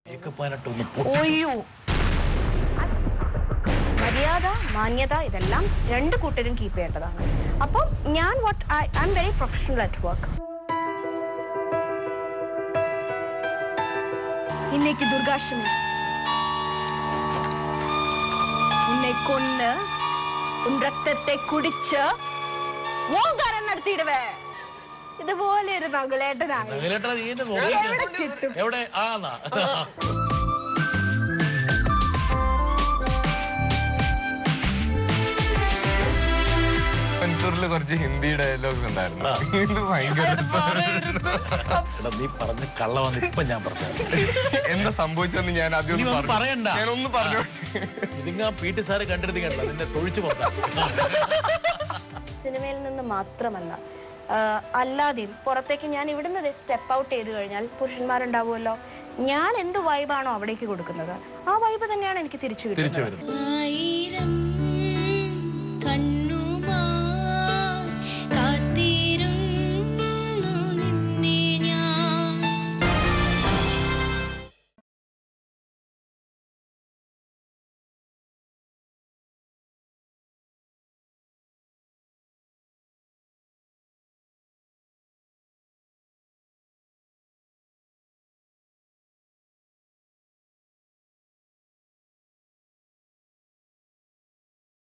ഒയ്യോ, മര്യാദ മാന്യത ഇതെല്ലാം രണ്ട് കൂട്ടരും കീപ്പ് ചെയ്യേണ്ടതാണ്. അപ്പം ഞാൻ I am very professional at work. இன்னைக்கு துர்காஷ்டமி. உன்னை கொன்னு உன் ரத்தத்தை குடிச்சு ஓங்காரம் நடத்திடுவேன். ഇതുപോലെ ഒരു നകുലേട്ടനായി എവിടെ കിട്ടും? മൻസൂറിൽ കുറച്ച് ഹിന്ദി ഡയലോഗ്സ് ഉണ്ടായിരുന്നു. നീ പറഞ്ഞ കള്ളവന്ന് ഇപ്പൊ ഞാൻ പറഞ്ഞു എന്താ സംഭവിച്ചെന്ന് ഞാൻ ആദ്യം പറയണ്ട. ഞാനൊന്ന് പറഞ്ഞു. ഇതിങ്ങ പീട്ടി സാറ് കണ്ടിരുത്തി കണ്ട നിന്നെ തൊഴിച്ചു പറഞ്ഞ സിനിമയിൽ നിന്ന് മാത്രമല്ല അല്ലാതെയും പുറത്തേക്ക് ഞാൻ ഇവിടുന്ന് സ്റ്റെപ്പ് ഔട്ട് ചെയ്ത് കഴിഞ്ഞാൽ പുരുഷന്മാരുണ്ടാവുമല്ലോ. ഞാൻ എന്ത് വൈബാണോ അവിടേക്ക് കൊടുക്കുന്നത് ആ വൈബ് തന്നെയാണ് എനിക്ക് തിരിച്ചു കിട്ടുന്നത്.